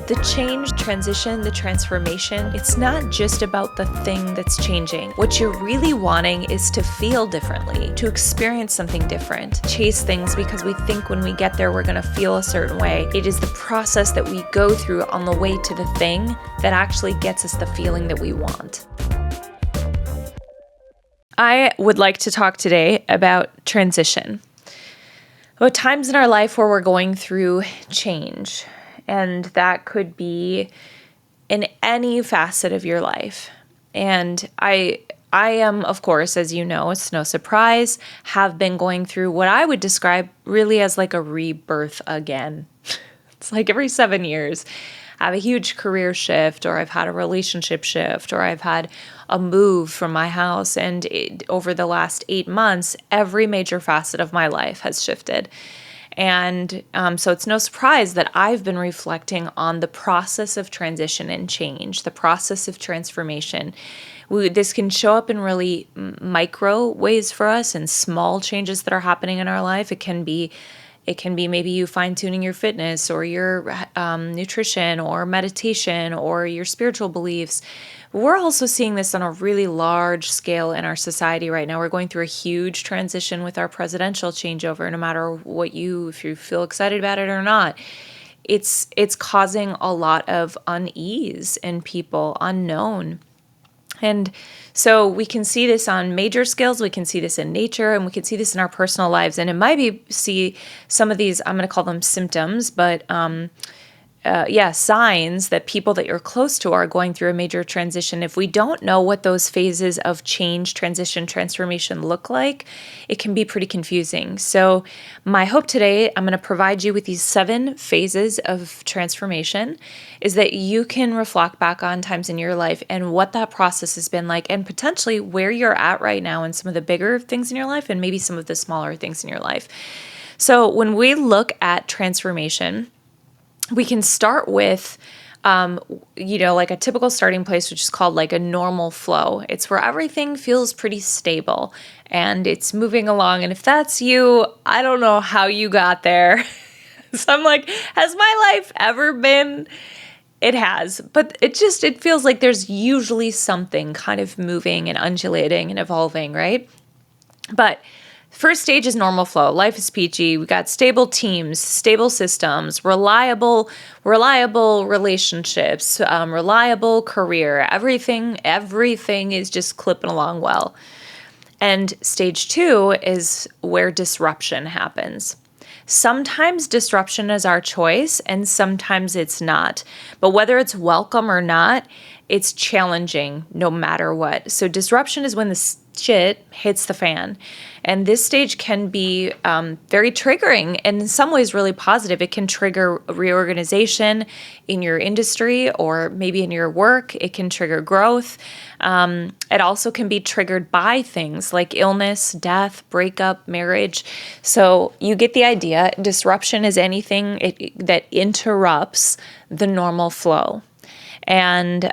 The change, transition, the transformation, it's not just about the thing that's changing. What you're really wanting is to feel differently, to experience something different, chase things because we think when we get there we're going to feel a certain way. It is the process that we go through on the way to the thing that actually gets us the feeling that we want. I would like to talk today about transition, about times in our life where we're going through change. And that could be in any facet of your life. And I am, of course, as you know, it's no surprise, have been going through what I would describe really as like a rebirth again. It's like every 7 years, I have a huge career shift, or I've had a relationship shift, or I've had a move from my house. And over the last 8 months, every major facet of my life has shifted. And so it's no surprise that I've been reflecting on the process of transition and change, the process of transformation. This can show up in really micro ways for us and small changes that are happening in our life. It can be maybe you fine-tuning your fitness or your nutrition or meditation or your spiritual beliefs. We're also seeing this on a really large scale in our society right now. We're going through a huge transition with our presidential changeover, no matter if you feel excited about it or not. It's causing a lot of unease in people, unknown. And so we can see this on major scales, we can see this in nature, and we can see this in our personal lives. And it might see some of these, I'm going to call them symptoms, but signs that people that you're close to are going through a major transition. If we don't know what those phases of change, transition, transformation look like, it can be pretty confusing. So my hope today, I'm going to provide you with these 7 phases of transformation, is that you can reflect back on times in your life and what that process has been like, and potentially where you're at right now in some of the bigger things in your life and maybe some of the smaller things in your life. So when we look at transformation, we can start with, like a typical starting place, which is called like a normal flow. It's where everything feels pretty stable and it's moving along. And if that's you, I don't know how you got there. So I'm like, has my life ever been? It has, but it feels like there's usually something kind of moving and undulating and evolving, right? But first stage is normal flow. Life is peachy. We got stable teams, stable systems, reliable relationships, reliable career. Everything is just clipping along well. And stage 2 is where disruption happens. Sometimes disruption is our choice and sometimes it's not. But whether it's welcome or not, it's challenging no matter what. So disruption is when the shit hits the fan. And this stage can be very triggering and in some ways really positive. It can trigger reorganization in your industry or maybe in your work. It can trigger growth. It also can be triggered by things like illness, death, breakup, marriage. So you get the idea. Disruption is anything that interrupts the normal flow. And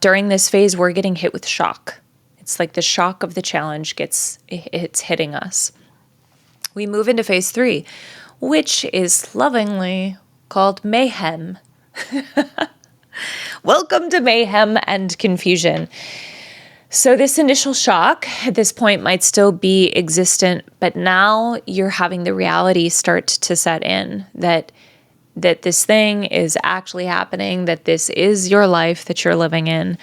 during this phase, we're getting hit with shock. It's like the shock of the challenge it's hitting us. We move into phase 3, which is lovingly called mayhem. Welcome to mayhem and confusion. So this initial shock at this point might still be existent, but now you're having the reality start to set in that this thing is actually happening, that this is your life that you're living in.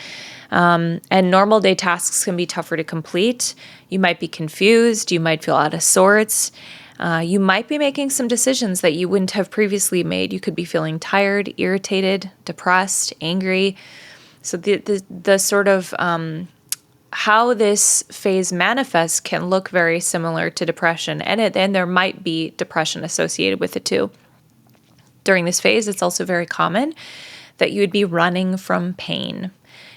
And normal day tasks can be tougher to complete. You might be confused. You might feel out of sorts. You might be making some decisions that you wouldn't have previously made. You could be feeling tired, irritated, depressed, angry. So the sort of how this phase manifests can look very similar to depression. And there might be depression associated with it too. During this phase, it's also very common that you would be running from pain.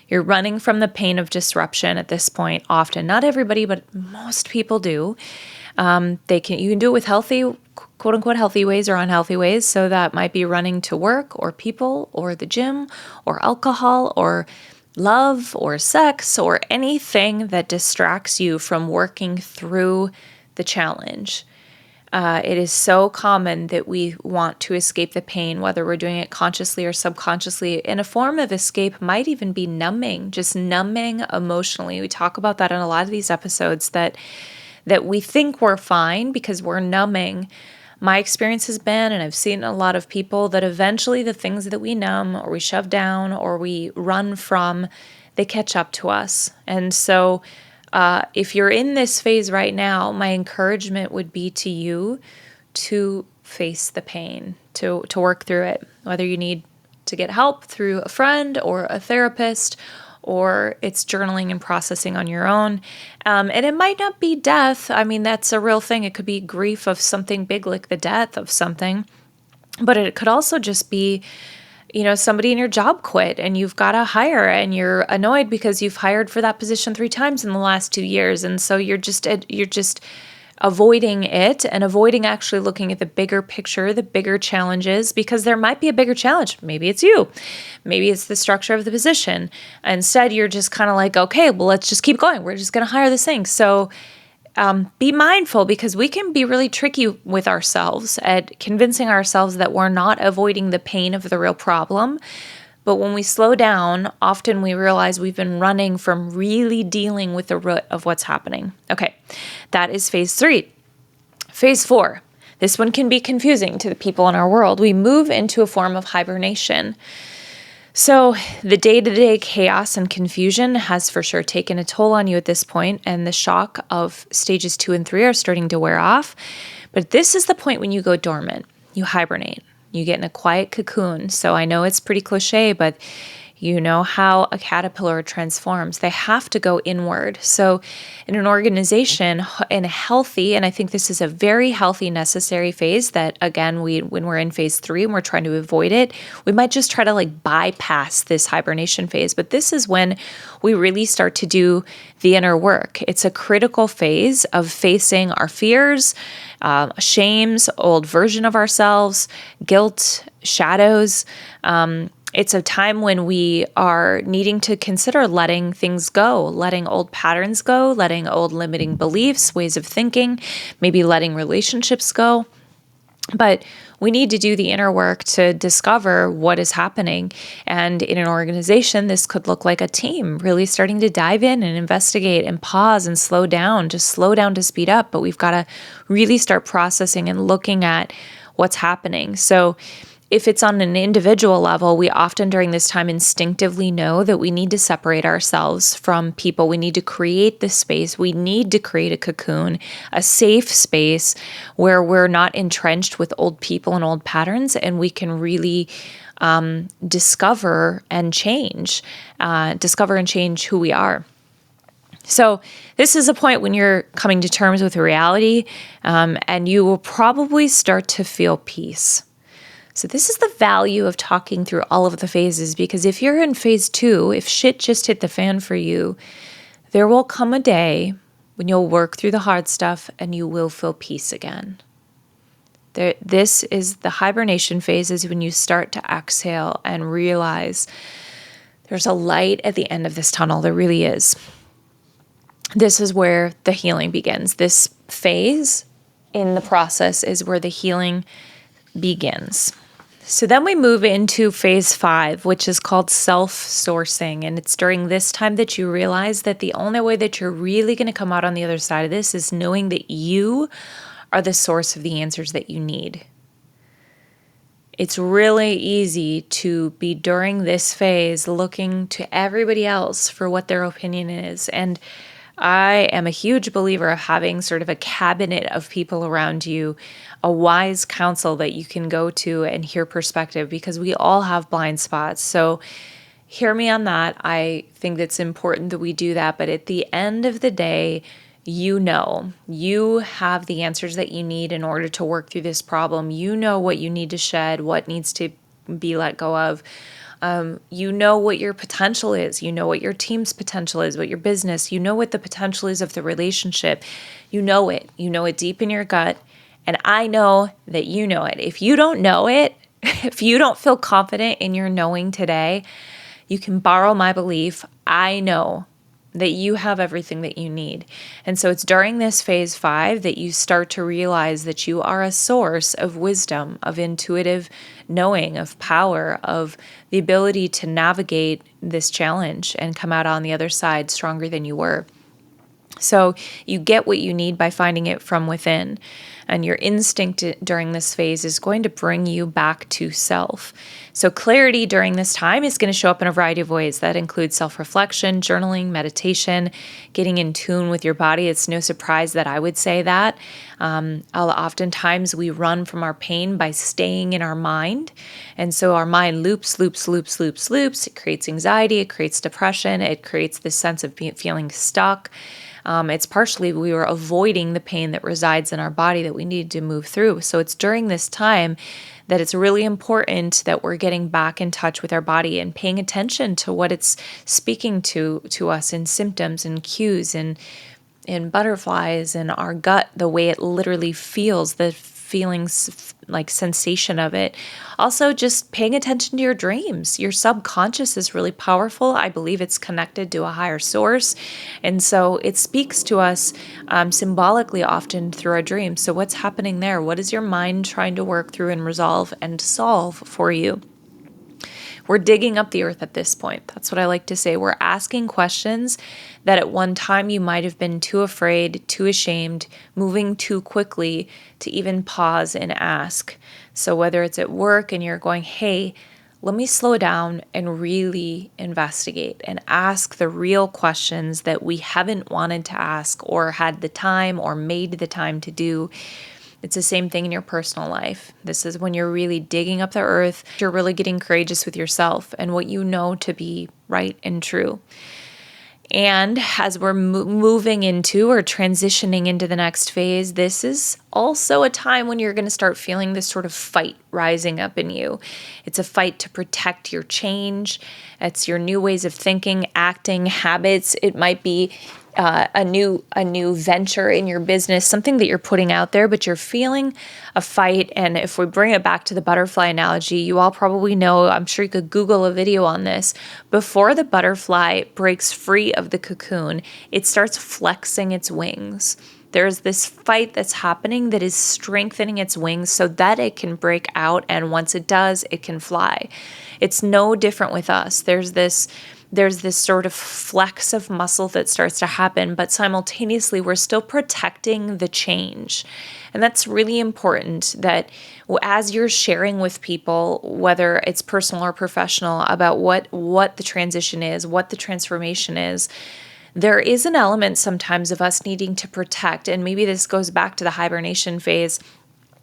You're running from the pain of disruption at this point often. Not everybody, but most people do. You can do it with healthy, quote unquote, healthy ways or unhealthy ways. So that might be running to work or people or the gym or alcohol or love or sex or anything that distracts you from working through the challenge. It is so common that we want to escape the pain, whether we're doing it consciously or subconsciously. And a form of escape might even be numbing, just numbing emotionally. We talk about that in a lot of these episodes, that we think we're fine because we're numbing. My experience has been, and I've seen a lot of people, that eventually the things that we numb or we shove down or we run from, they catch up to us. And so if you're in this phase right now, my encouragement would be to you to face the pain, to work through it, whether you need to get help through a friend or a therapist, or it's journaling and processing on your own. And it might not be death. I mean, that's a real thing. It could be grief of something big, like the death of something. But it could also just be, somebody in your job quit and you've got to hire, and you're annoyed because you've hired for that position 3 times in the last 2 years. And so you're just avoiding it and avoiding actually looking at the bigger picture, the bigger challenges, because there might be a bigger challenge. Maybe it's you. Maybe it's the structure of the position. Instead, you're just kind of like, okay, well, let's just keep going. We're just going to hire this thing. So be mindful, because we can be really tricky with ourselves at convincing ourselves that we're not avoiding the pain of the real problem. But when we slow down, often we realize we've been running from really dealing with the root of what's happening. Okay, that is phase 3. Phase 4. This one can be confusing to the people in our world. We move into a form of hibernation. So the day-to-day chaos and confusion has for sure taken a toll on you at this point, and the shock of stages 2 and 3 are starting to wear off. But this is the point when you go dormant. You hibernate. You get in a quiet cocoon. So I know it's pretty cliche, but you know how a caterpillar transforms. They have to go inward. So in an organization, in a healthy, and I think this is a very healthy, necessary phase that, again, when we're in phase 3 and we're trying to avoid it, we might just try to bypass this hibernation phase. But this is when we really start to do the inner work. It's a critical phase of facing our fears, shames, old version of ourselves, guilt, shadows. It's a time when we are needing to consider letting things go, letting old patterns go, letting old limiting beliefs, ways of thinking, maybe letting relationships go. But we need to do the inner work to discover what is happening. And in an organization, this could look like a team really starting to dive in and investigate and pause and slow down, just slow down to speed up. But we've got to really start processing and looking at what's happening. So if it's on an individual level, we often during this time instinctively know that we need to separate ourselves from people. We need to create this space. We need to create a cocoon, a safe space where we're not entrenched with old people and old patterns, and we can really discover and change who we are. So this is a point when you're coming to terms with reality, and you will probably start to feel peace. So this is the value of talking through all of the phases, because if you're in phase 2, if shit just hit the fan for you, there will come a day when you'll work through the hard stuff and you will feel peace again. This is the hibernation phase, is when you start to exhale and realize there's a light at the end of this tunnel. There really is. This is where the healing begins. This phase in the process is where the healing begins. So then we move into phase 5, which is called self-sourcing. And it's during this time that you realize that the only way that you're really going to come out on the other side of this is knowing that you are the source of the answers that you need. It's really easy to be during this phase looking to everybody else for what their opinion is. And I am a huge believer of having sort of a cabinet of people around you, a wise counsel that you can go to and hear perspective, because we all have blind spots. So hear me on that. I think it's important that we do that. But at the end of the day, you have the answers that you need in order to work through this problem. You know what you need to shed, what needs to be let go of. You know what your potential is. You know what your team's potential is, what your business, you know what the potential is of the relationship. You know it deep in your gut. And I know that you know it. If you don't know it, if you don't feel confident in your knowing today, you can borrow my belief. I know that you have everything that you need. And so it's during this phase 5 that you start to realize that you are a source of wisdom, of intuitive knowing, of power, of the ability to navigate this challenge and come out on the other side stronger than you were. So you get what you need by finding it from within. And your instinct during this phase is going to bring you back to self. So clarity during this time is going to show up in a variety of ways. That includes self-reflection, journaling, meditation, getting in tune with your body. It's no surprise that I would say that. Oftentimes we run from our pain by staying in our mind. And so our mind loops. It creates anxiety. It creates depression. It creates this sense of feeling stuck. It's partially we were avoiding the pain that resides in our body that we need to move through. So it's during this time that it's really important that we're getting back in touch with our body and paying attention to what it's speaking to us in symptoms and cues and in butterflies and our gut, the way it literally feels, the feelings like sensation of it. Also, just paying attention to your dreams. Your subconscious is really powerful. I believe it's connected to a higher source. And so it speaks to us symbolically often through our dreams. So what's happening there? What is your mind trying to work through and resolve and solve for you? We're digging up the earth at this point. That's what I like to say. We're asking questions that at one time you might have been too afraid, too ashamed, moving too quickly to even pause and ask. So whether it's at work and you're going, hey, let me slow down and really investigate and ask the real questions that we haven't wanted to ask or had the time or made the time to do. It's the same thing in your personal life. This is when you're really digging up the earth. You're really getting courageous with yourself and what you know to be right and true. And as we're moving into or transitioning into the next phase, this is also a time when you're going to start feeling this sort of fight rising up in you. It's a fight to protect your change. It's your new ways of thinking, acting, habits. It might be a new venture in your business, something that you're putting out there, but you're feeling a fight. And if we bring it back to the butterfly analogy, you all probably know, I'm sure you could Google a video on this. Before the butterfly breaks free of the cocoon, it starts flexing its wings. There's this fight that's happening that is strengthening its wings so that it can break out. And once it does, it can fly. It's no different with us. There's this sort of flex of muscle that starts to happen, but simultaneously we're still protecting the change. And that's really important that as you're sharing with people, whether it's personal or professional, about what the transition is, what the transformation is, there is an element sometimes of us needing to protect. And maybe this goes back to the hibernation phase.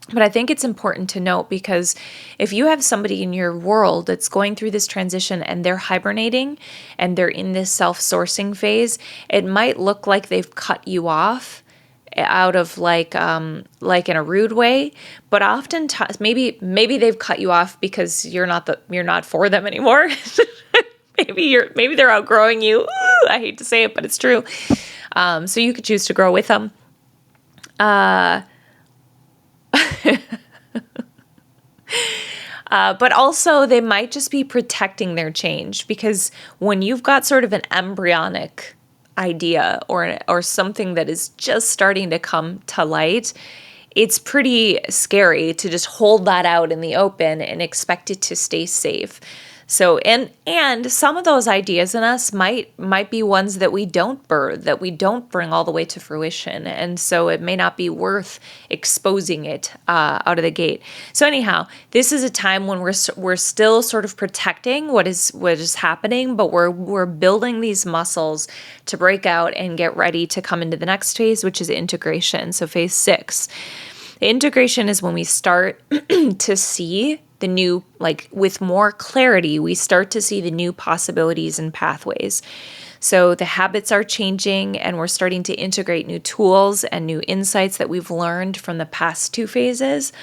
But I think it's important to note, because if you have somebody in your world that's going through this transition and they're hibernating and they're in this self-sourcing phase, it might look like they've cut you off out of like in a rude way, but oftentimes maybe they've cut you off because you're not for them anymore. Maybe they're outgrowing you. Ooh, I hate to say it, but it's true. So you could choose to grow with them. But also they might just be protecting their change, because when you've got sort of an embryonic idea or something that is just starting to come to light, it's pretty scary to just hold that out in the open and expect it to stay safe. So, and some of those ideas in us might be ones that we don't birth, that we don't bring all the way to fruition. And so it may not be worth exposing it out of the gate. So anyhow, this is a time when we're still sort of protecting what is happening, but we're building these muscles to break out and get ready to come into the next phase, which is integration. So phase 6. Integration is when we start to see the new, like with more clarity, we start to see the new possibilities and pathways. So the habits are changing and we're starting to integrate new tools and new insights that we've learned from the past 2 phases.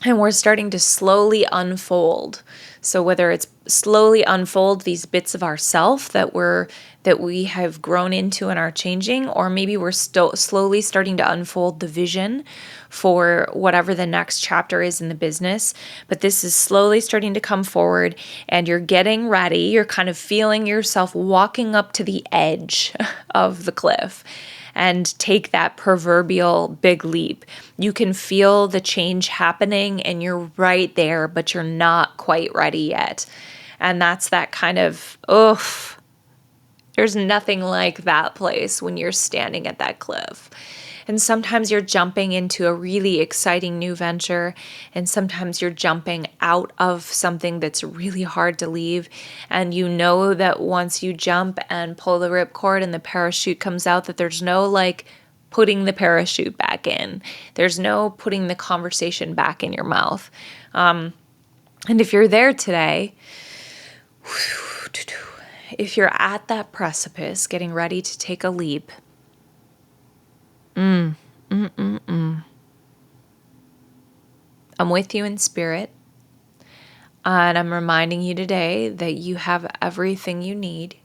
And we're starting to slowly unfold. So whether it's slowly unfold these bits of ourself that we have grown into and are changing, or maybe we're still slowly starting to unfold the vision for whatever the next chapter is in the business. But this is slowly starting to come forward, and you're getting ready. You're kind of feeling yourself walking up to the edge of the cliff and take that proverbial big leap. You can feel the change happening and you're right there, but you're not quite ready yet. And that's that kind of, there's nothing like that place when you're standing at that cliff. And sometimes you're jumping into a really exciting new venture, and sometimes you're jumping out of something that's really hard to leave. And you know that once you jump and pull the ripcord and the parachute comes out, that there's no like putting the parachute back in. There's no putting the conversation back in your mouth. And if you're there today, if you're at that precipice, getting ready to take a leap, I'm with you in spirit, and I'm reminding you today that you have everything you need.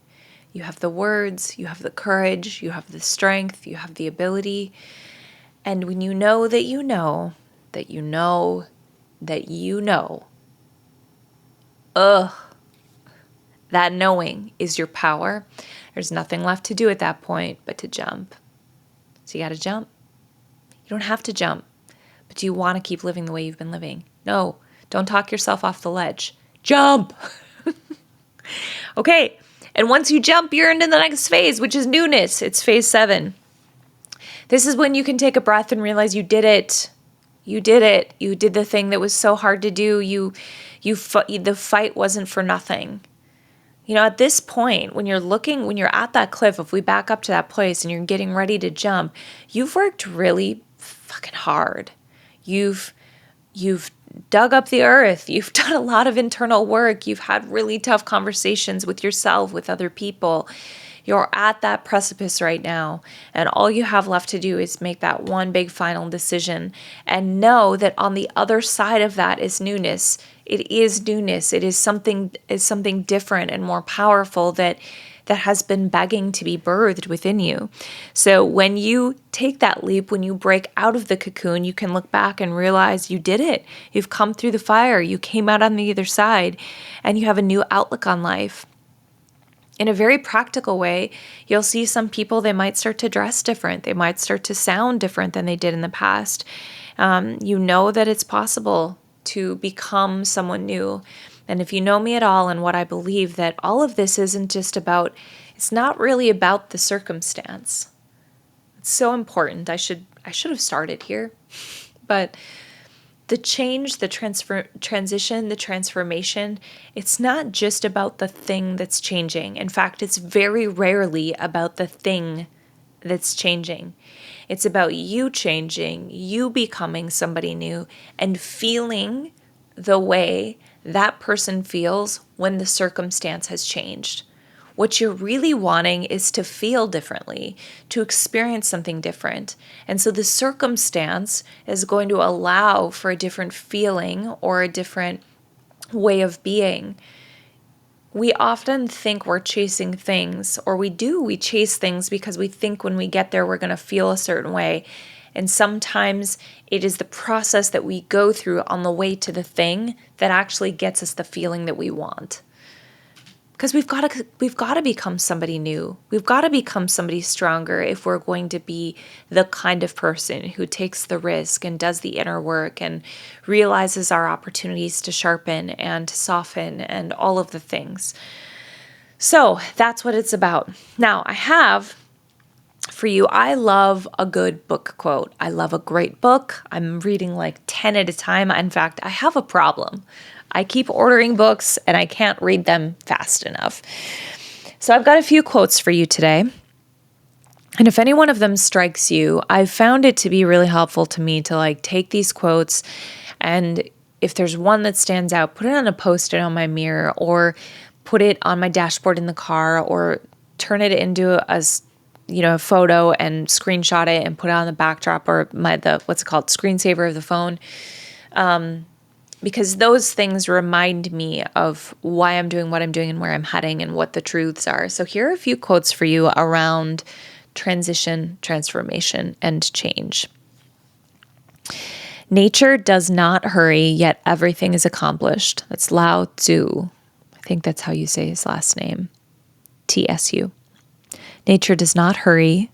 You have the words, you have the courage, you have the strength, you have the ability. And when you know that you know, that you know, that you know, that knowing is your power. There's nothing left to do at that point but to jump. So you got to jump. You don't have to jump, but do you want to keep living the way you've been living? No, don't talk yourself off the ledge. Jump. Okay. And once you jump, you're into the next phase, which is newness. It's phase 7. This is when you can take a breath and realize you did it. You did it. You did the thing that was so hard to do. The fight wasn't for nothing. You know, at this point, when you're at that cliff, if we back up to that place and you're getting ready to jump, you've worked really fucking hard. You've dug up the earth. You've done a lot of internal work. You've had really tough conversations with yourself, with other people. You're at that precipice right now, and all you have left to do is make that one big final decision and know that on the other side of that is newness. It is newness. It is something different and more powerful that has been begging to be birthed within you. So when you take that leap, when you break out of the cocoon, you can look back and realize you did it. You've come through the fire. You came out on the other side, and you have a new outlook on life. In a very practical way, you'll see some people, they might start to dress different. They might start to sound different than they did in the past. You know that it's possible to become someone new. And if you know me at all and what I believe, that all of this isn't just about, it's not really about the circumstance. It's so important. I should have started here. But the change, the transition, the transformation, it's not just about the thing that's changing. In fact, it's very rarely about the thing that's changing. It's about you changing, you becoming somebody new, and feeling the way that person feels when the circumstance has changed. What you're really wanting is to feel differently, to experience something different. And so the circumstance is going to allow for a different feeling or a different way of being. We often think we're chasing things, or we chase things because we think when we get there, we're going to feel a certain way. And sometimes it is the process that we go through on the way to the thing that actually gets us the feeling that we want. Because we've got to become somebody new. We've got to become somebody stronger if we're going to be the kind of person who takes the risk and does the inner work and realizes our opportunities to sharpen and to soften and all of the things. So that's what it's about. Now, I have for you, I love a good book quote. I love a great book. I'm reading like 10 at a time. In fact, I have a problem. I keep ordering books and I can't read them fast enough. So I've got a few quotes for you today. And if any one of them strikes you, I've found it to be really helpful to me to like take these quotes, and if there's one that stands out, put it on a Post-it on my mirror, or put it on my dashboard in the car, or turn it into a photo and screenshot it and put it on the backdrop or what's it called, screensaver of the phone. because those things remind me of why I'm doing what I'm doing and where I'm heading and what the truths are. So here are a few quotes for you around transition, transformation, and change. Nature does not hurry, yet everything is accomplished. That's Lao Tzu. I think that's how you say his last name. TSU. Nature does not hurry,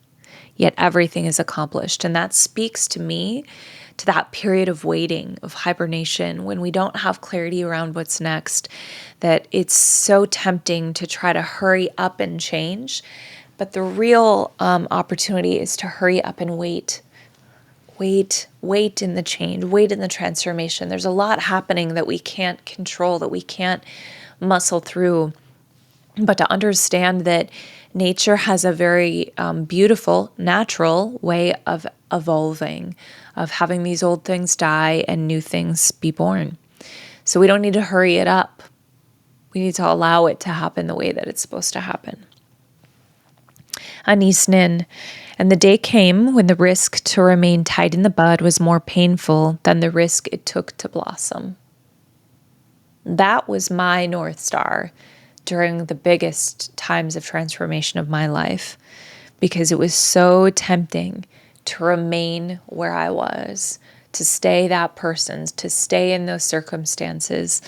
yet everything is accomplished. And that speaks to me to that period of waiting, of hibernation, when we don't have clarity around what's next, that it's so tempting to try to hurry up and change. But the real opportunity is to hurry up and wait. Wait in the change, wait in the transformation. There's a lot happening that we can't control, that we can't muscle through. But to understand that nature has a very beautiful, natural way of evolving, of having these old things die and new things be born. So we don't need to hurry it up. We need to allow it to happen the way that it's supposed to happen. Anis Nin, and the day came when the risk to remain tied in the bud was more painful than the risk it took to blossom. That was my North Star during the biggest times of transformation of my life, because it was so tempting to remain where I was, to stay that person, to stay in those circumstances.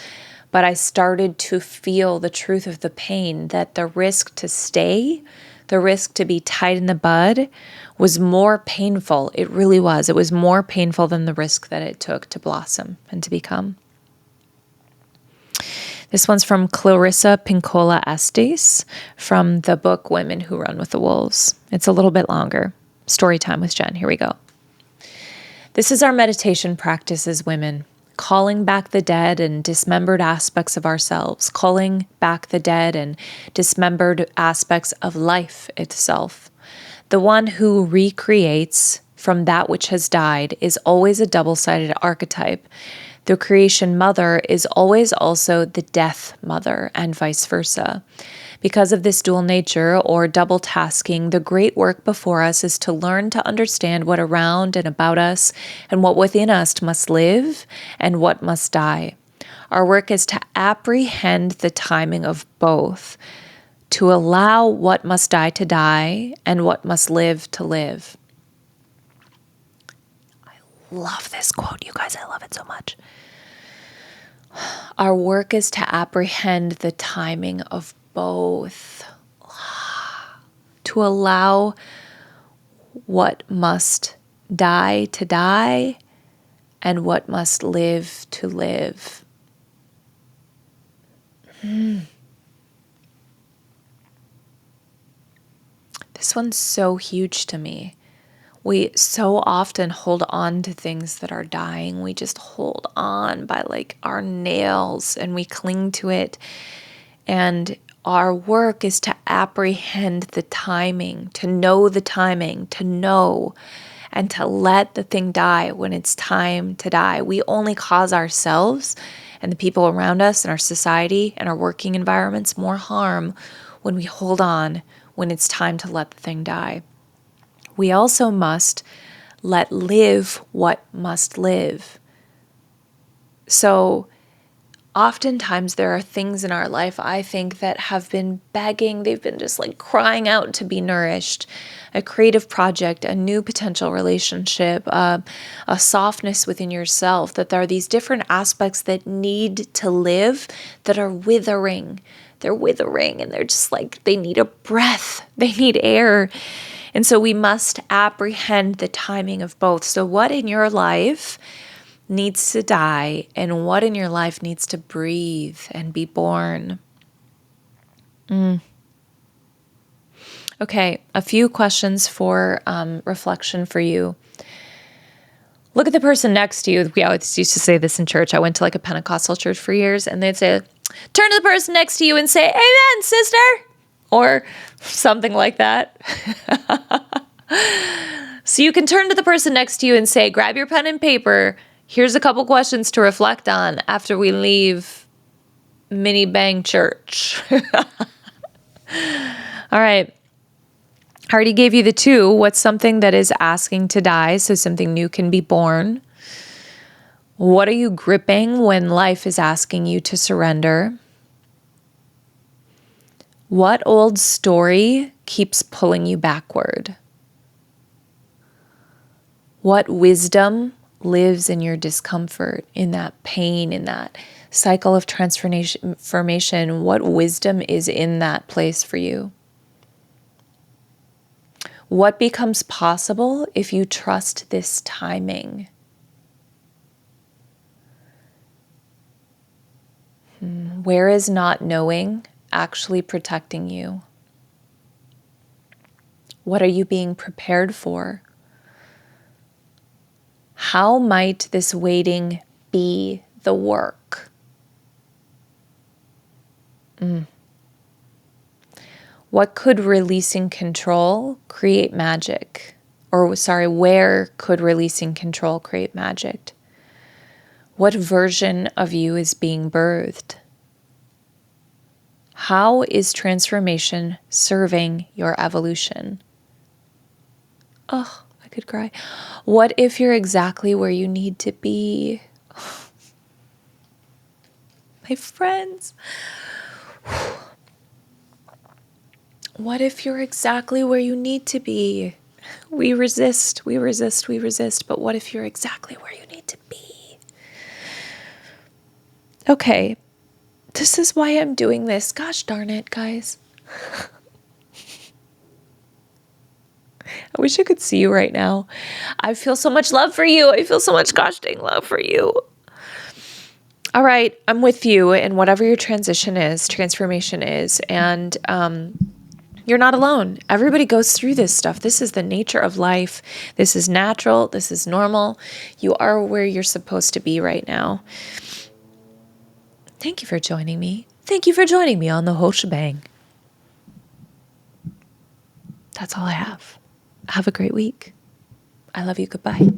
But I started to feel the truth of the pain, that the risk to stay, the risk to be tied in the bud, was more painful. It really was. It was more painful than the risk that it took to blossom and to become. This one's from Clarissa Pinkola Estes from the book Women Who Run with the Wolves. It's a little bit longer. Story time with Jen. Here we go. This is our meditation practice as women, calling back the dead and dismembered aspects of ourselves, calling back the dead and dismembered aspects of life itself. The one who recreates from that which has died is always a double-sided archetype. The creation mother is always also the death mother, and vice versa. Because of this dual nature, or double tasking, the great work before us is to learn to understand what around and about us and what within us must live and what must die. Our work is to apprehend the timing of both, to allow what must die to die and what must live to live. I love this quote, you guys. I love it so much. Our work is to apprehend the timing of both, to allow what must die to die and what must live to live. This one's so huge to me. We so often hold on to things that are dying. We just hold on by like our nails and we cling to it. And our work is to apprehend the timing, to know the timing, to know and to let the thing die when it's time to die. We only cause ourselves and the people around us and our society and our working environments more harm when we hold on when it's time to let the thing die. We also must let live what must live. So oftentimes there are things in our life, I think, that have been begging, they've been just like crying out to be nourished. A creative project, a new potential relationship, a softness within yourself, that there are these different aspects that need to live that are withering. They're withering and they're just like, they need a breath, they need air. And so we must apprehend the timing of both. So what in your life needs to die and what in your life needs to breathe and be born? Okay, a few questions for reflection for you. Look at the person next to you. We always used to say this in church. I went to like a Pentecostal church for years, and they'd say, turn to the person next to you and say, amen, sister, or something like that. So you can turn to the person next to you and say, grab your pen and paper. Here's a couple questions to reflect on after we leave Mini Bang Church. All right. I already gave you the two. What's something that is asking to die so something new can be born? What are you gripping when life is asking you to surrender? What old story keeps pulling you backward? What wisdom lives in your discomfort, in that pain, in that cycle of transformation? What wisdom is in that place for you? What becomes possible if you trust this timing? Where is not knowing actually protecting you? What are you being prepared for? How might this waiting be the work? What could releasing control create magic? Where could releasing control create magic? What version of you is being birthed? How is transformation serving your evolution? Oh, I could cry. What if you're exactly where you need to be? My friends. What if you're exactly where you need to be? We resist, but what if you're exactly where you need to be? Okay, this is why I'm doing this. Gosh darn it, guys. I wish I could see you right now. I feel so much love for you. I feel so much gosh dang love for you. All right, I'm with you in whatever your transformation is, and you're not alone. Everybody goes through this stuff. This is the nature of life. This is natural. This is normal. You are where you're supposed to be right now. Thank you for joining me. Thank you for joining me on the whole shebang. That's all I have. Have a great week. I love you. Goodbye.